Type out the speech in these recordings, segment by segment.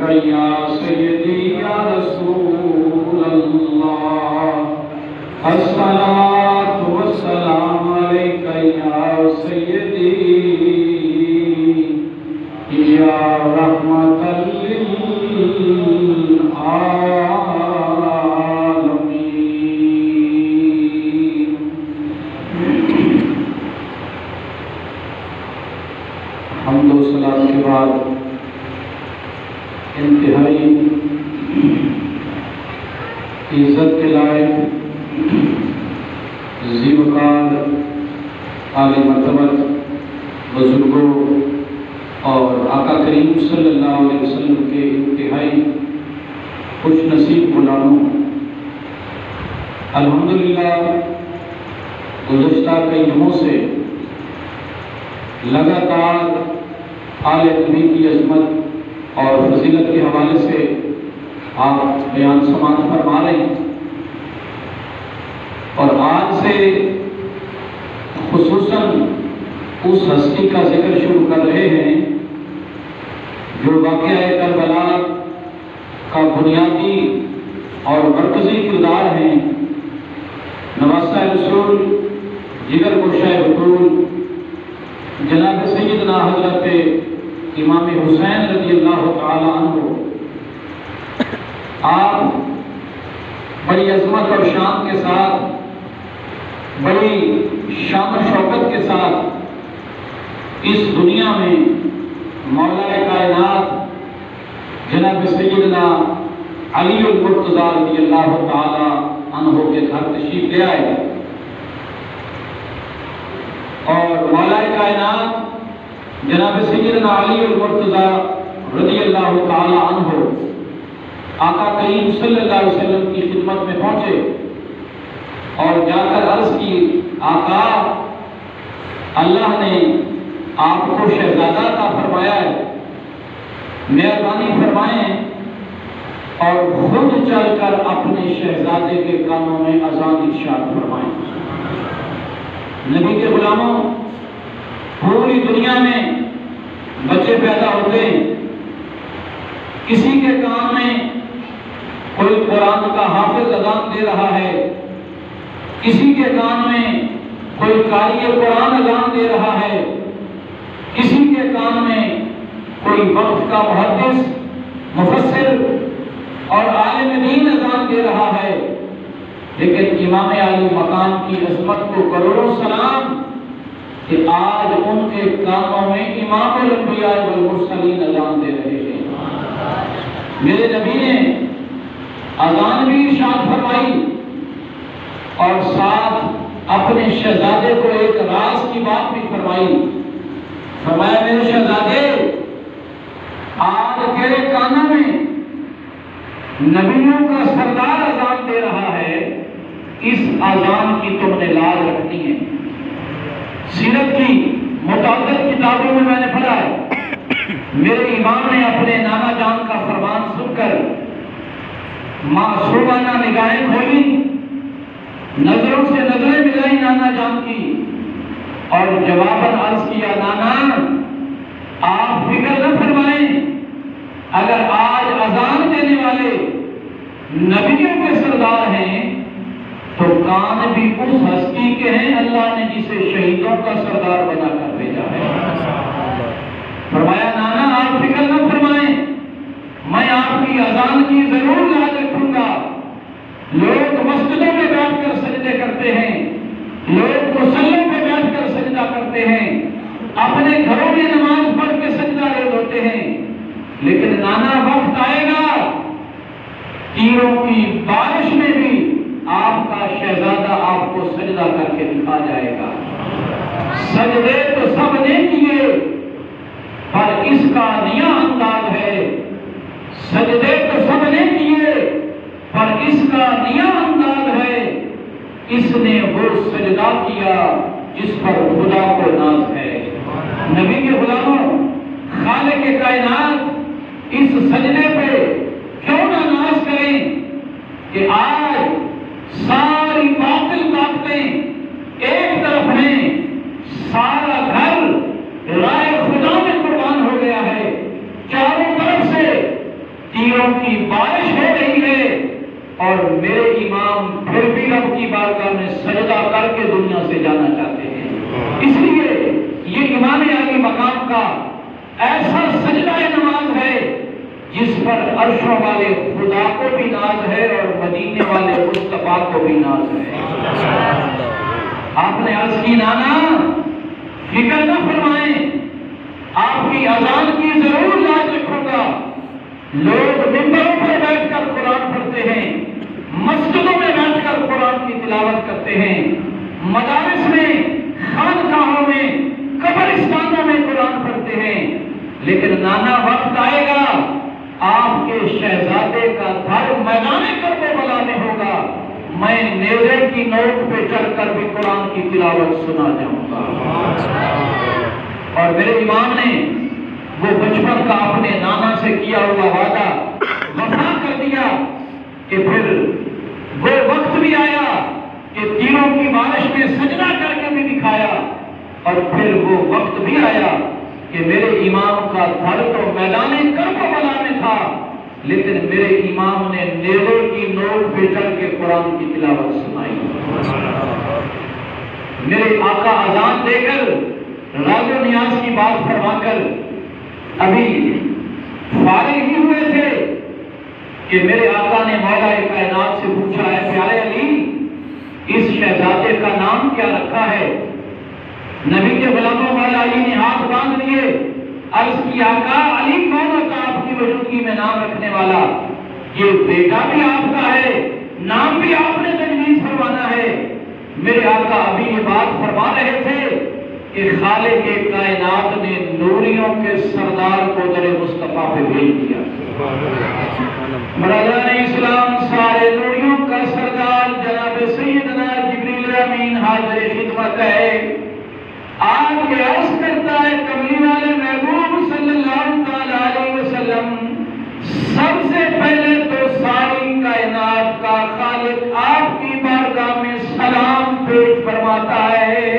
عليك يا سيدي يا رسول الله الصلاة والسلام عليك يا سيدي يا رحمة للعالمين. حمد و صلاۃ کے بعد انتہائی عزت کے لائق ذی وقار اعلی مرتبت بزرگوں اور آقا کریم صلی اللہ علیہ وسلم کے انتہائی خوش نصیب غلاموں، الحمدللہ گزشتہ کئی دنوں سے لگاتار آل نبی کی عظمت اور فضیلت کے حوالے سے آپ بیان سماعت فرما رہے ہیں، اور آج سے خصوصاً اس ہستی کا ذکر شروع کر رہے ہیں جو واقعہ کربلا کا بنیادی اور مرکزی کردار ہیں، نواسہ رسول، جگر گوشہ بطول، جناب سیدنا حضرت امام حسین رضی اللہ تعالی عنہ۔ آپ بڑی عظمت اور شان کے ساتھ، بڑی شان و شوکت کے ساتھ اس دنیا میں مولا کائنات جناب سیدنا علی المرتضیٰ رضی اللہ تعالی عنہ کے گھر تشریف لے آئے، اور مولا کائنات جناب سیدنا علی المرتضیٰ رضی اللہ تعالی عنہ آقا کریم صلی اللہ علیہ وسلم کی خدمت میں پہنچے اور جا کر عرض کی، آقا اللہ نے آپ کو شہزادہ عطا فرمایا ہے، مہربانی فرمائیں اور خود چل کر اپنے شہزادے کے کانوں میں اذان ارشاد فرمائیں۔ نبی کے غلاموں، پوری دنیا میں بچے پیدا ہوتے ہیں، کسی کے کان میں کوئی قرآن کا حافظ اذان دے رہا ہے، کسی کے کان میں کوئی قاری قرآن اذان دے رہا ہے، کسی کے کان میں کوئی وقت کا محدث، مفسر اور عالم دین اذان دے رہا ہے، لیکن امام علی مقام کی عظمت کو کروڑوں سلام کہ آج ان کے کانوں میں امام الانبیاء والمرسلین اذان دے رہے ہیں۔ میرے نبی نے اذان بھی ارشاد فرمائی اور ساتھ اپنے شہزادے کو ایک راز کی بات بھی فرمائی، فرمایا میرے شہزادے آج تیرے کانوں میں نبیوں کا سردار اذان دے رہا ہے، اس اذان کی تم نے لاج رکھنی ہے۔ سیرت کی متعدد کتابوں میں نے پڑھا ہے، میرے امام نے اپنے نانا جان کا فرمان سن کر معصومانہ نگاہیں کھولی، نظروں سے نظریں ملائی نانا جان کی، اور جواباً عرض کیا، نانا آپ فکر نہ فرمائیں، اگر آج اذان دینے والے نبیوں کے سردار ہیں تو کان بھی اس ہستی کے ہیں اللہ نے جسے شہیدوں کا سردار بنا کر بھیجا ہے۔ فرمایا نانا آپ فکر نہ فرمائیں، میں آپ کی اذان کی ضرور لاج رکھوں گا۔ لوگ مسجدوں میں بیٹھ کر سجدے کرتے ہیں، لوگ مصلوں میں بیٹھ کر سجدہ کرتے ہیں، اپنے گھروں میں نماز پڑھ کے سجدہ ریز ہوتے ہیں، لیکن نانا وقت آئے گا تیروں کی بارش میں بھی آپ کا شہزادہ آپ کو سجدہ کر کے دکھا جائے گا۔ سجدے تو سب نے کیے پر اس کا نیا انداز ہے، سجدے تو سب نے کیے پر اس کا نیا انداز ہے، اس نے وہ سجدہ کیا جس پر خدا کو ناز ہے۔ نبی کے غلاموں، خالق کائنات اس سجدے پہ کیوں نہ ناز کریں کہ آج ساری باطل طاقتیں ایک طرف ہیں، سارا گھر رائے خدا میں قربان ہو گیا ہے، چاروں طرف سے تیروں کی بارش ہو رہی ہے اور میرے امام پھر بھی رب کی بارگاہ میں سجدہ کر کے دنیا سے جانا چاہتے ہیں۔ اس لیے یہ امام علی مقام کا ایسا سجدہ نماز ہے جس پر عرشوں والے خدا کو بھی ناز ہے اور مدینے والے مصطفیٰ کو بھی ناز ہے۔ آپ نے عرض کی نانا فکر نہ فرمائیں، آپ کی اذان کی ضرور لاج رکھوں گا۔ لوگ ممبروں پر بیٹھ کر قرآن پڑھتے ہیں، مسجدوں میں بیٹھ کر قرآن کی تلاوت کرتے ہیں، مدارس میں، خانقاہوں میں، قبرستانوں میں قرآن پڑھتے ہیں، لیکن نانا وقت آئے گا آپ کے شہزادے کا دھر میدان کربلا میں ہوگا، میں نیزے کی نوک پہ چڑھ کر بھی قرآن کی تلاوت سنا جاؤں گا۔ اور میرے امام نے وہ بچپن کا اپنے نانا سے کیا ہوا وعدہ وفا کر دیا کہ پھر وہ وقت بھی آیا کہ تیروں کی بارش میں سجدہ کر کے بھی دکھایا، اور پھر وہ وقت بھی آیا کہ میرے امام کا دھر تو میدان کربلا میں تھا، لیکن میرے امام نے نیزے کی نوک پہ چڑھ کے قرآن کی تلاوت سنائی۔ میرے آقا اذان دے کر راز و نیاز کی بات فرما کر ابھی فارغ ہی ہوئے تھے کہ میرے آقا نے مولا کائنات سے پوچھا ہے پیارے علی اس شہزادے کا نام کیا رکھا ہے؟ نبی کے غلاموں مولا علی نے ہاتھ باندھ لیے، عرض کی آقا علی کون ہوتا آپ کی موجودگی میں نام رکھنے والا؟ یہ بیٹا بھی آپ کا ہے، نام بھی آپ نے تجویز فرمانا ہے۔ میرے آقا ابھی یہ بات فرما رہے تھے کہ خالق کائنات نے نوریوں کے سردار کو در مصطفیٰ پہ بھیج دیا۔ برادران اسلام سارے نوریوں کا سردار جناب سیدنا جبریل امین حاضر خدمت ہے، آپ کے عرض کرتا ہے کملی والے محبوب صلی اللہ علیہ وسلم سب سے پہلے تو ساری کائنات کا خالق آپ کی بارگاہ میں سلام پیش فرماتا ہے،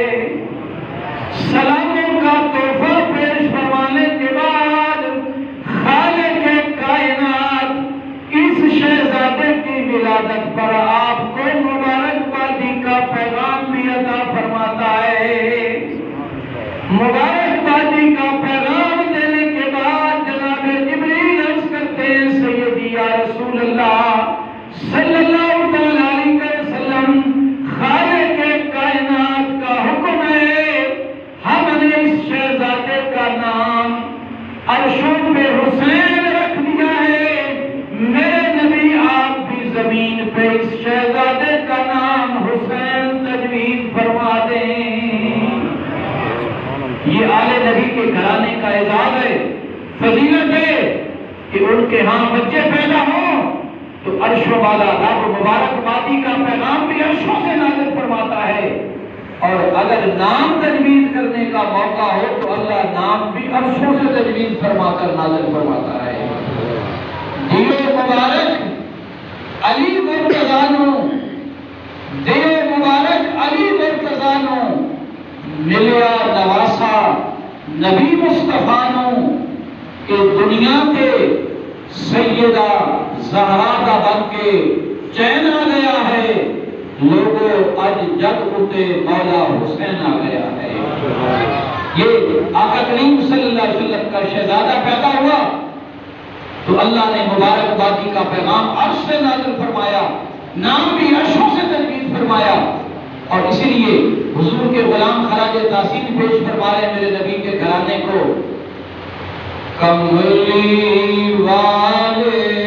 سلاموں کا تحفہ پیش فرمانے کے بعد خالق کائنات اس شہزادے کی ولادت پر آپ کو مبارکبادی کا پیغام بھی عطا فرماتا ہے۔ مبارکبادی کا پیغام دینے کے بعد جناب جبریل عرض کرتے ہیں سیدی یا رسول اللہ صلی اللہ علیہ وسلم خالق کائنات کا حکم ہے، ہم نے اس شہزادے کا نام عرشوں پہ حسین رکھ دیا ہے، میرے نبی آپ بھی زمین پہ اس شہزادے کا نام حسین تجویز فرما دیں۔ یہ آل نبی کے گھرانے کا اعزاز ہے، فضیلت ہے کہ ان کے ہاں بچے پیدا ہوں تو عرشوں والا رب مبارکبادی کا پیغام بھی عرشوں سے نازل فرماتا ہے، اور اگر نام تجویز کرنے کا موقع ہو تو اللہ نام بھی عرشوں سے تجویز فرما کر نازل فرماتا ہے۔ دیو مبارک علی مرتضانو، دیو مبارک علی مرتضانو، ملیا نواسا نبی مصطفیٰ کہ دنیا کے سیدہ زہرا کا بن کے چین آ گیا ہے، لوگوں اج جگ اتے مولا حسین آ گیا ہے۔ یہ آقا کریم صلی اللہ علیہ وسلم کا شہزادہ پیدا ہوا تو اللہ نے مبارکبادی کا پیغام عرش سے نازل فرمایا، نام بھی عرشوں سے تجویز فرمایا، اور اسی لیے حضور کے غلام خراج تحسین پیش فرما رہے میرے نبی کے گھرانے کو، کملی والدہ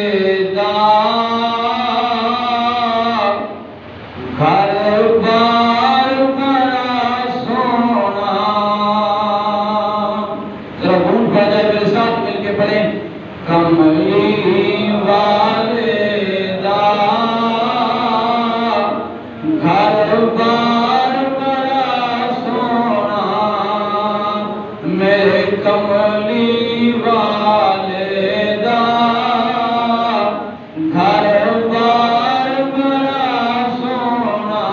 گھر بار بڑا سونا، ذرا گونج پڑ جائے میرے ساتھ مل کے پڑھیں، کملی والدہ گھر بار بڑا سونا، میرے کملی والدہ گھر بار بڑا سونا۔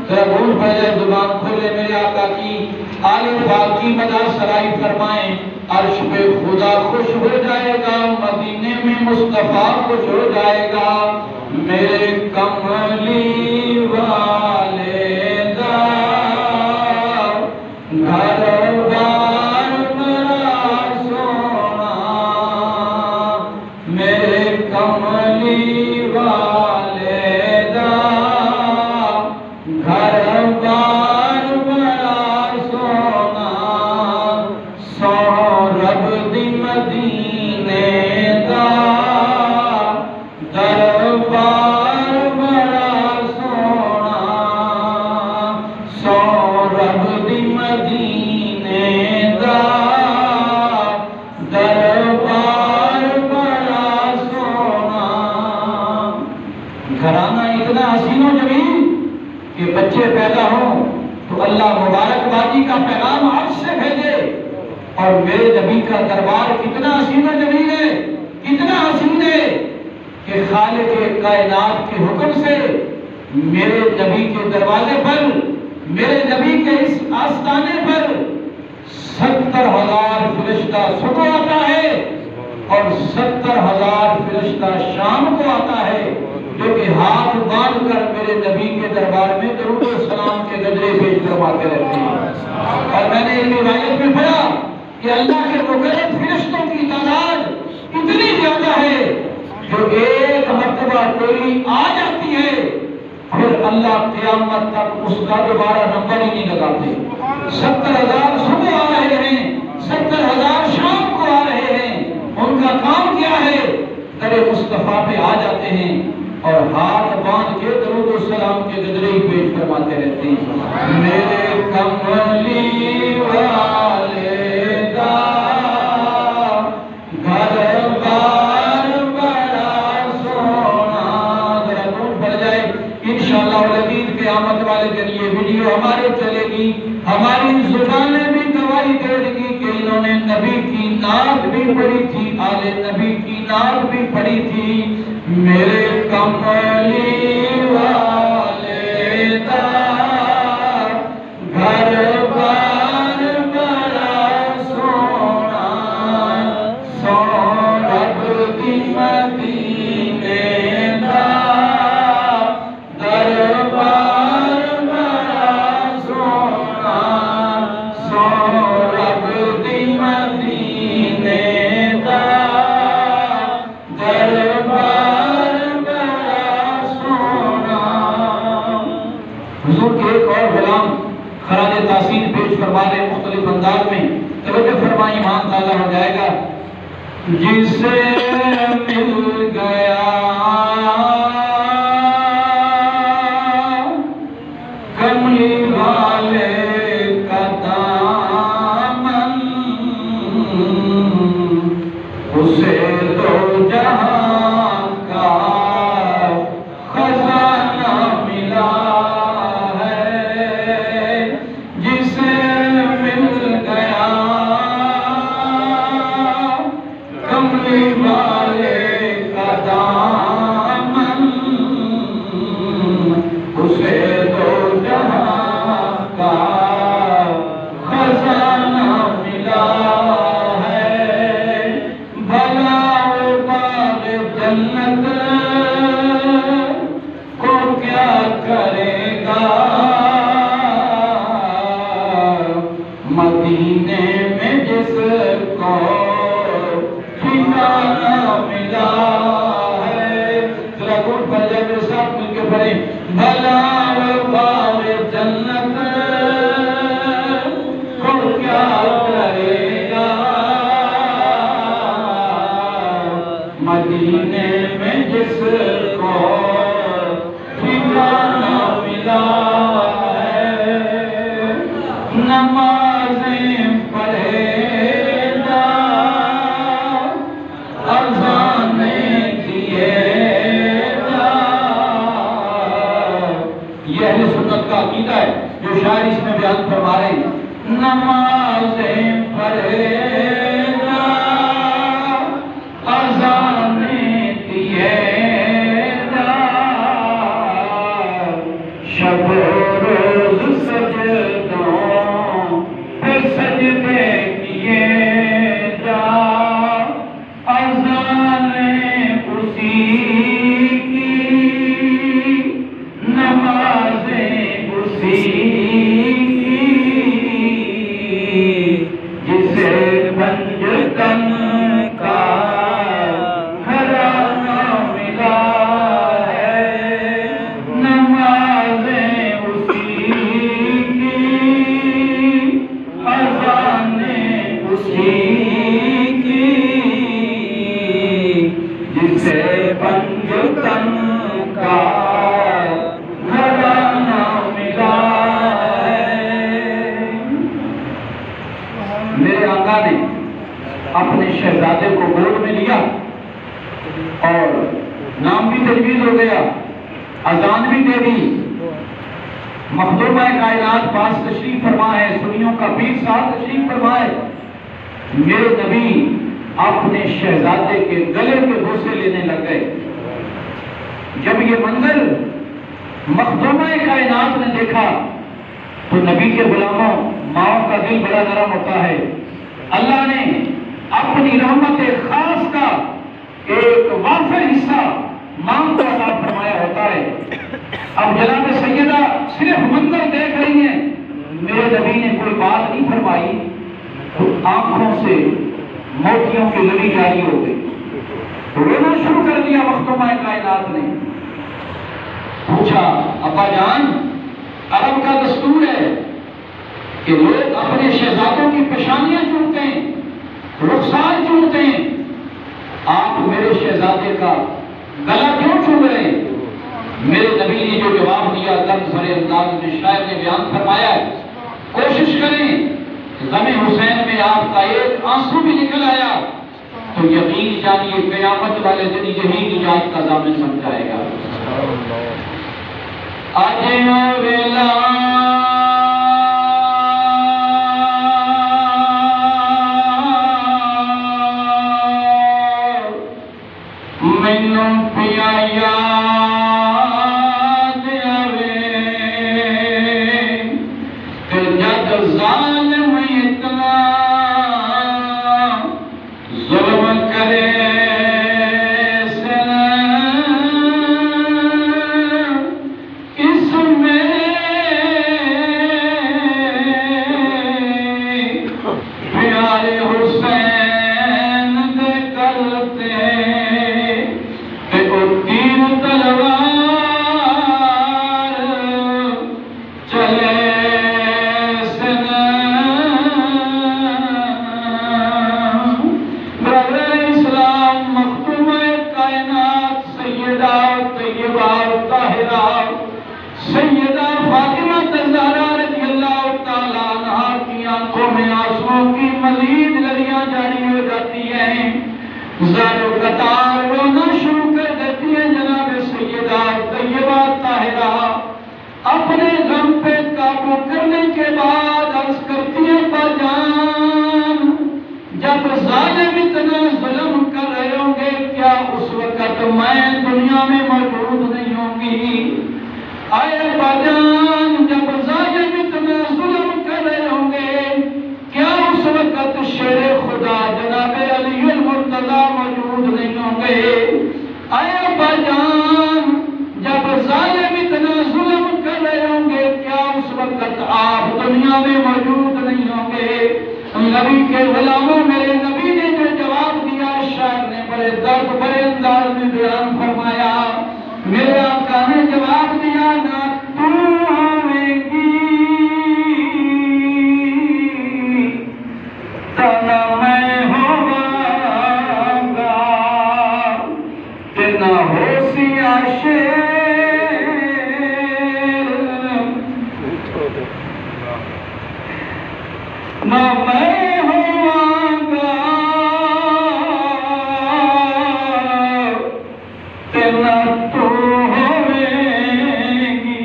ذرا بھول پہلے زبان کھولے میرے آقا کی آل پاک کی مدح سرائی فرمائیں، عرش پہ خدا خوش ہو جائے گا، مدینے میں مصطفیٰ کو چھوڑ جائے گا میرے کملی والے دا گھر بار بڑا سونا میرے کملی والے دا گھر بار بڑا سونا سورب دی مدینے دا دربار بڑا سونا سورب دی مدینے دا دربار بڑا سونا گھرانہ اتنا حسین و جمیل کہ بچے پیدا ہوں تو اللہ مبارکبادی کا پیغام عرش سے بھیجے اور میرے نبی کا دربار کتنا حسین و جمیل ہے کتنا حسین ہے کہ خالق کائنات کے حکم سے میرے نبی کے دروازے پر میرے نبی کے اس آستانے پر 70,000 فرشتہ صبح آتا ہے اور 70,000 فرشتہ شام کو آتا ہے جو کہ ہاتھ باندھ کر میرے نبی کے دربار میں درود و سلام کے گجرے پیش کرواتے رہتے ہیں اور میں نے ان روایت میں پڑھا کہ اللہ کے مقرب فرشتوں کی تعداد اتنی زیادہ ہے جو ایک مرتبہ کوئی آ جاتی ہے پھر اللہ قیامت تک اس کا دوبارہ نمبر ہی نہیں لگاتے 70,000 صبح آ رہے ہیں 70,000 شام کو آ رہے ہیں ان کا کام کیا ہے در مصطفیٰ پہ آ جاتے ہیں اور ہاتھ باندھ کے درود و سلام کے گجرے ہی پیش فرماتے رہتے ہیں میرے کملی والے دا گھر بار بڑا سونا ذرا دور پڑ جائے انشاءاللہ العزیز قیامت والے دن یہ ویڈیو ہمارے چلے گی ہماری زبانیں بھی گواہی دے گی کہ انہوں نے نبی کی نعت بھی پڑھی تھی آل نبی کی نعت بھی پڑھی تھی میرے کملی والے دا گھر بار بڑا سونا سورب دی مدینے دا دربار بڑا سونا سورب دی مدینے دا دربار حضور کے ایک اور غلام خراج تحسین پیش فرما رہے مختلف انداز میں توجہ فرمائیں ایمان تازہ ہو جائے گا جسے مل گیا کملی والے کا دامن اسے تو جہاں کا خزانہ ملا مدینے میں جس کو ٹھکانہ ملا ہے ذرا گھٹ پڑ جائے میرے ساتھ مل کے پڑھیں بھلا باغ جنت کو کیا کرے گا مدینے میں جس کو ٹھکانہ ملا ہے نمازیں پڑھے گا اذانیں دیے گا یہ اہل سنت کا عقیدہ ہے جو شاعر اس میں بیان فرما رہے ہیں نمازیں پڑھے گا اذانیں شہزادے کو گود میں لیا اور نام بھی تجویز ہو گیا، اذان بھی دے دی۔ مخدومہ کائنات پاس تشریف فرما ہے، سنیوں کا پیر صاحب تشریف فرما ہے۔ میرے نبی اپنے شہزادے کے گلے کے بوسے لینے لگ گئے۔ جب یہ منظر مخدومہ کائنات نے دیکھا تو نبی کے غلاموں ماؤں کا دل بڑا نرم ہوتا ہے۔ اللہ نے اپنی رحمت خاص کا ایک وافر حصہ ماں کو عطا فرمایا ہوتا ہے۔ اب جناب سیدہ صرف منظر دیکھ رہی ہیں، میرے نبی نے کوئی بات نہیں فرمائی تو آنکھوں سے موتیوں کی لڑی جاری ہو گئی، رونا شروع کر دیا۔ مخدومہ کائنات نے پوچھا، ابا جان، عرب کا دستور ہے کہ لوگ اپنے شہزادوں کی پیشانیاں چومتے ہیں، رخسار چومتے ہیں، آپ میرے شہزادے کا گلا کیوں چوم رہے ہیں؟ میرے نبی نے جو جواب دیا لفظ بھرے انداز میں شاعر نے بیان فرمایا ہے، کوشش کریں غم حسین میں آپ کا ایک آنسو بھی نکل آیا تو یقین جانیے قیامت والے دن یہی نجات کا ضامن بن جائے گا۔ آج ویلا مینوں پیا یاد آوے کہ جد ظالم اتنا ظلم کرے اس میں پیارے حسین دے کرتے سیدہ فاطمہ الزہرا رضی اللہ تعالیٰ عنہا کی آنکھوں میں آنسوں کی مزید لڑیاں جاری ہو جاتی ہیں، زارو قطار رونا شروع کر دیتی ہیں۔ جناب سیدہ طیبہ طاہرہ اپنے غم پہ قابو کرنے کے بعد عرض کرتی ہیں، باجان جب ظالم اتنا ظلم کر رہے ہوں گے کیا اس وقت میں دنیا میں موجود نہیں ہوں گی؟ آئے باجان جب ظالم اتنا ظلم کر رہے ہوں گے کیا اس وقت شیر خدا جناب علی المرتضی موجود نہیں ہوں گے؟ آئے باجان جب ظالم اتنا ظلم کر رہے ہوں گے کیا اس وقت آپ دنیا میں موجود نہیں ہوں گے؟ نبی کے غلاموں میرے نبی نے جو جواب دیا شاعر نے بڑے درد بڑے انداز میں بیان فرمایا۔ میرے آقا نے جواب دیا، نہ تو آئے گی تو نہ میں ہوں گا، کہ نہ ہو سیا شیر نہ میں ہوں گا، کہ نہ تو ہوے گی۔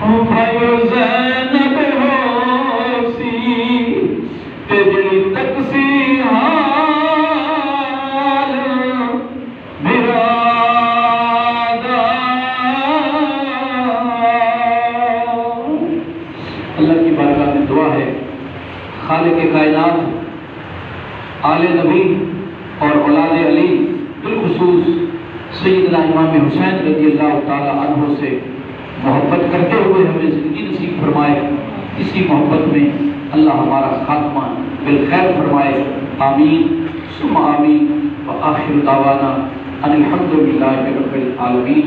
بھائیو زینب ہو سی تیری تکسی حال برادہ اللہ کی بارگاہ میں دعا ہے خالق کائنات آل نبی اور اولاد علی بالخصوص سیدنا امام حسین رضی اللہ تعالی عنہ سے محبت کرتے ہوئے ہمیں زندگی نصیب فرمائے. اسی محبت میں اللہ ہمارا خاتمہ بالخیر فرمائے. آمین ثم آمین. وآخر دعوانا ان الحمد للہ رب العالمین.